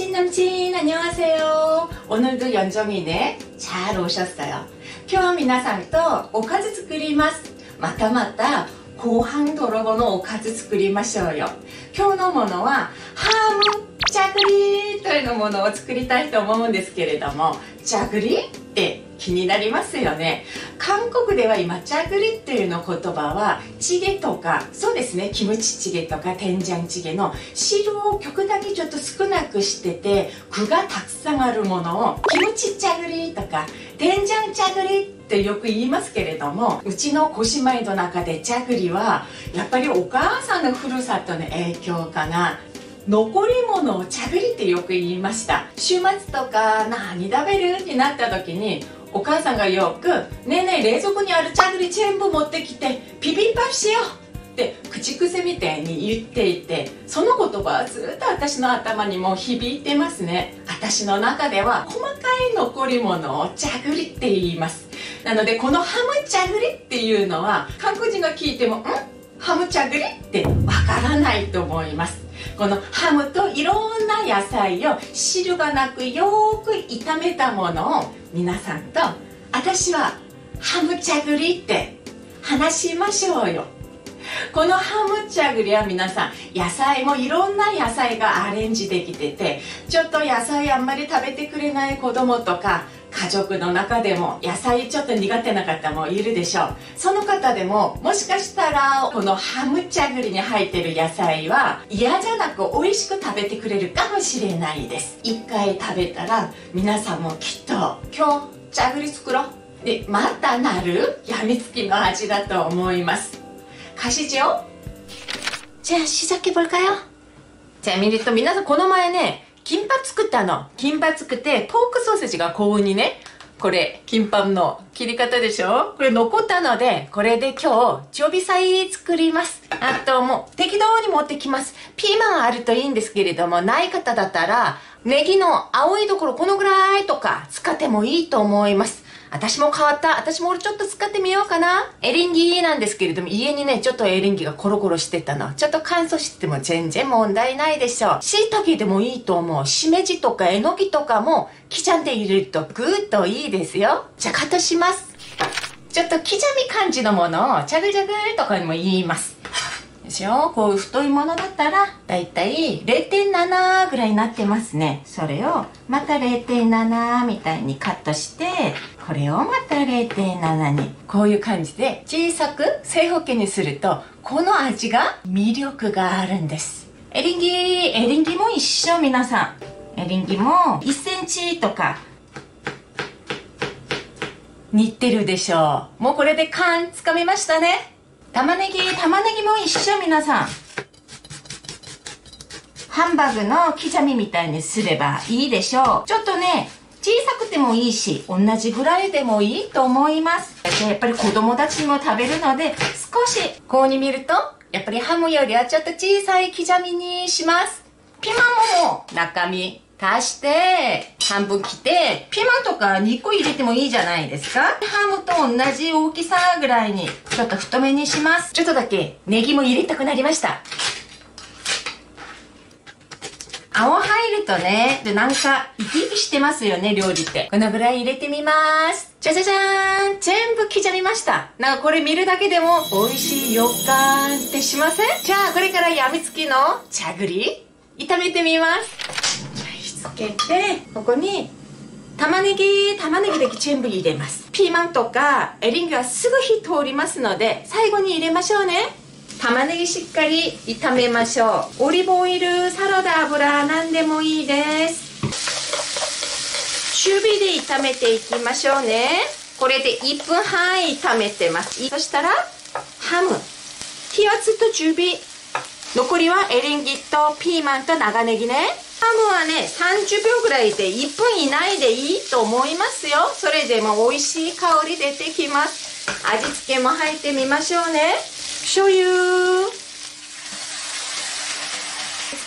남친 안녕하세요. 오늘도 연정이네 잘 오셨어요. 今日は皆さんとおかず作ります。またまたご飯泥棒のおかず作りましょうよ。今日のものはハムジャグリーというものを作りたいと思うんですけれども、ジャグリーって気になりますよね。韓国では今ジャグリっていうの言葉はチゲとか、そうですね、キムチチゲとかテンジャンチゲの汁を極端にちょっと少なくしてて具がたくさんあるものをキムチジャグリとかテンジャンジャグリってよく言いますけれども、うちの小姉妹の中でジャグリはやっぱりお母さんのふるさとの影響かな。残り物をジャグリってよく言いました。週末とか何食べるになった時にお母さんがよく「ねえねえ冷蔵庫にあるジャグリ全部持ってきてビビンバしよう」って口癖みたいに言っていて、その言葉はずっと私の頭にも響いてますね。私の中では細かい残り物をジャグリって言います。なのでこのハムジャグリっていうのは韓国人が聞いても「ん？ハムジャグリ?」ってわからないと思います。このハムといろんな野菜を汁がなくよーく炒めたものを皆さんと私はハムジャグリって話しましょうよ。このハムジャグリは皆さん野菜もいろんな野菜がアレンジできてて、ちょっと野菜あんまり食べてくれない子供とか家族の中でも野菜ちょっと苦手な方もいるでしょう。その方でももしかしたらこのハムジャグリに入ってる野菜は嫌じゃなく美味しく食べてくれるかもしれないです。一回食べたら皆さんもきっと今日ジャグリ作ろうでまたなるやみつきの味だと思います。가시죠? 자, 시작해볼까요? 자,見ると皆さんこの前ねキンパ作ったの。キンパ作ってポークソーセージが幸運にね、これキンパの切り方でしょ。これ残ったのでこれで今日常備菜作ります。あともう適当に持ってきます。ピーマンあるといいんですけれども、ない方だったらネギの青いところこのぐらいとか使ってもいいと思います。私も変わった。私もちょっと使ってみようかな。エリンギなんですけれども、家にね、ちょっとエリンギがコロコロしてたの。ちょっと乾燥してても全然問題ないでしょう。椎茸でもいいと思う。しめじとかえのきとかも刻んで入れるとぐーっといいですよ。じゃあカットします。ちょっと刻み感じのものをジャグジャグとかにも言います。ですよ。こういう太いものだったらだいたい 0.7 ぐらいになってますね。それをまた 0.7 みたいにカットして、これをまた 0.7 にこういう感じで小さく正方形にするとこの味が魅力があるんです。エリンギも一緒。皆さんエリンギも1センチとか煮てるでしょう。もうこれで勘つかみましたね。玉ねぎも一緒。皆さんハンバーグの刻みみたいにすればいいでしょう。ちょっとね小さくてもいいし同じぐらいでもいいと思います。やっぱり子供たちも食べるので少しこうに見るとやっぱりハムよりはちょっと小さい刻みにします。ピーマンも中身足して半分切って、ピーマンとか2個入れてもいいじゃないですか。ハムと同じ大きさぐらいにちょっと太めにします。ちょっとだけネギも入れたくなりました。青入るとね、なんか生き生きしてますよね、料理って。このぐらい入れてみます。じゃじゃじゃーん、全部刻みました。なんかこれ見るだけでも美味しい予感ってしません？じゃあこれからやみつきのジャグリ炒めてみます。つけてここに玉ねぎだけ全部入れます。ピーマンとかエリンギはすぐ火通りますので最後に入れましょうね。玉ねぎしっかり炒めましょう。オリーブオイル、サラダ油何でもいいです。中火で炒めていきましょうね。これで1分半炒めてます。そしたらハム、火はずっと中火。残りはエリンギとピーマンと長ネギね。ハムはね30秒ぐらいで1分以内でいいと思いますよ。それでも美味しい香り出てきます。味付けも入ってみましょうね。醤油付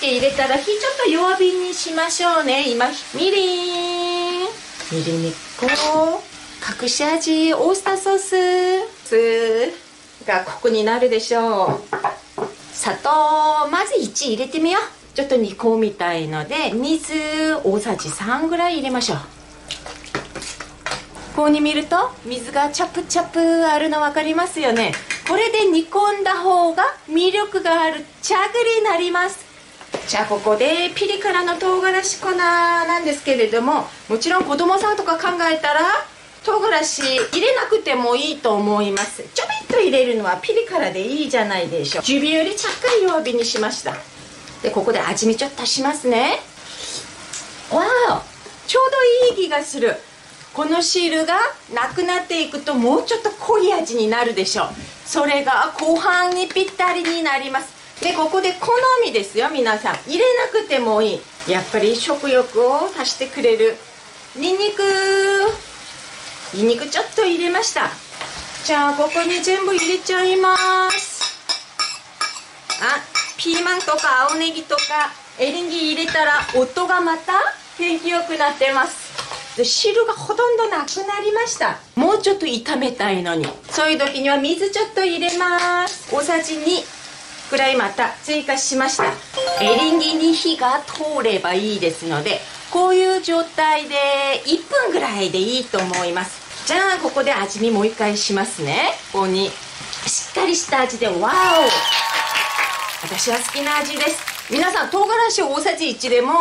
け入れたら火ちょっと弱火にしましょうね。今みりん1個、隠し味オイスターソースがコクになるでしょう。砂糖まず1入れてみよう。ちょっと煮込みたいので水大さじ3ぐらい入れましょう。ここに見ると水がチャプチャプあるの分かりますよね。これで煮込んだ方が魅力があるチャグリになります。じゃあここでピリ辛の唐辛子粉なんですけれども、もちろん子供さんとか考えたら唐辛子入れなくてもいいと思います。ちょびっと入れるのはピリ辛でいいじゃないでしょう。10秒よりちゃっかり弱火にしました。でここで味見ちょっとしますね。わあ、ちょうどいい気がする。この汁がなくなっていくともうちょっと濃い味になるでしょう。それがご飯にぴったりになります。でここで好みですよ。皆さん入れなくてもいい。やっぱり食欲を足してくれるニンニクちょっと入れました。じゃあここに全部入れちゃいます。ピーマンとか青ネギとかエリンギ入れたら音がまた元気よくなってます。で汁がほとんどなくなりました。もうちょっと炒めたいのに、そういう時には水ちょっと入れます。大さじ2くらいまた追加しました。エリンギに火が通ればいいですので、こういう状態で1分ぐらいでいいと思います。じゃあここで味見もう一回しますね。ここにしっかりした味で、わお、私は好きな味です。皆さん唐辛子大さじ1でも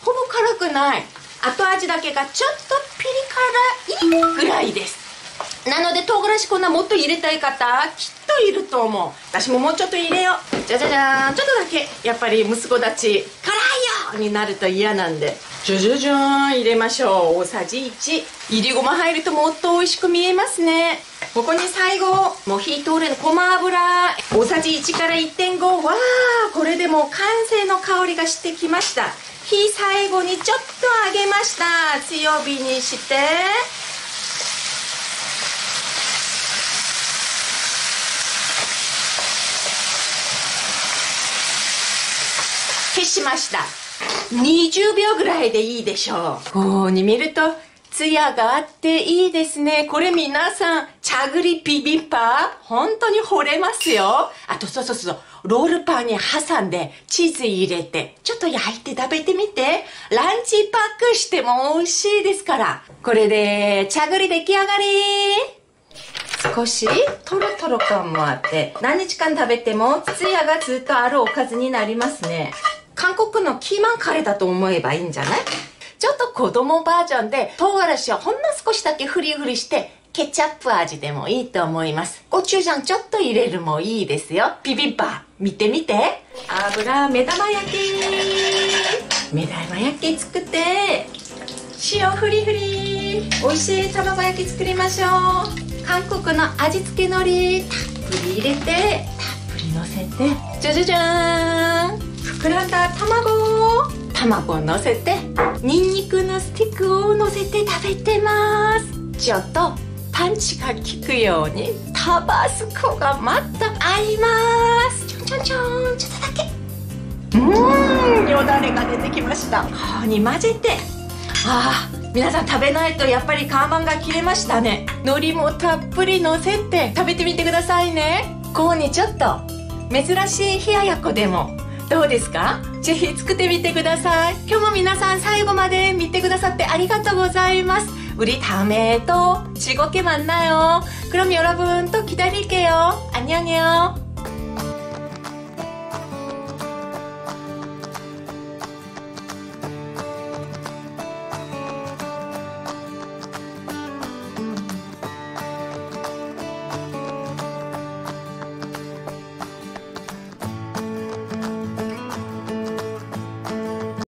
ほぼ辛くない、後味だけがちょっとピリ辛いいぐらいです。なので唐辛子こんなもっと入れたい方きっといると思う。私ももうちょっと入れよう。じゃじゃじゃーん、ちょっとだけ。やっぱり息子たち辛いよになると嫌なんで、じゃじゃじゃーん入れましょう。大さじ1。いりごま入るともっと美味しく見えますね。ここに最後もう火通るのごま油大さじ1から 1.5。 わー、これでもう完成の香りがしてきました。火最後にちょっと上げました。強火にして消しました。20秒ぐらいでいいでしょう。こうに見るとツヤがあっていいですね。これ皆さんチャグリビビンパ本当に惚れますよ。あとそうロールパンに挟んでチーズ入れてちょっと焼いて食べてみて。ランチパックしても美味しいですから。これでチャグリ出来上がり。少しトロトロ感もあって何日間食べてもツヤがずっとあるおかずになりますね。韓国のキーマンカレーだと思えばいいんじゃない？ちょっと子供バージョンで唐辛子はほんの少しだけフリフリしてケチャップ味でもいいと思います。コチュジャンちょっと入れるもいいですよ。ビビンバ見てみて。油目玉焼き作って塩フリフリ美味しい卵焼き作りましょう。韓国の味付け海苔たっぷり入れてたっぷりのせてじゃじゃじゃーん、膨らんだ卵をのせてニンニクのスティックをのせて食べてます。ちょっとパンチが効くようにタバスコがまた合います。ちょんちょんちょん、ちょっとだけ。よだれが出てきました。ここに混ぜて、皆さん食べないとやっぱり看板が切れましたね。海苔もたっぷりのせて食べてみてくださいね。ここにちょっと珍しい冷ややっこでもどうですか？ぜひ作ってみてください。今日も皆さん最後まで見てくださってありがとうございます。우리 다음에 또 즐겁게 만나요. 그럼 여러분 또 기다릴게요. 안녕해요.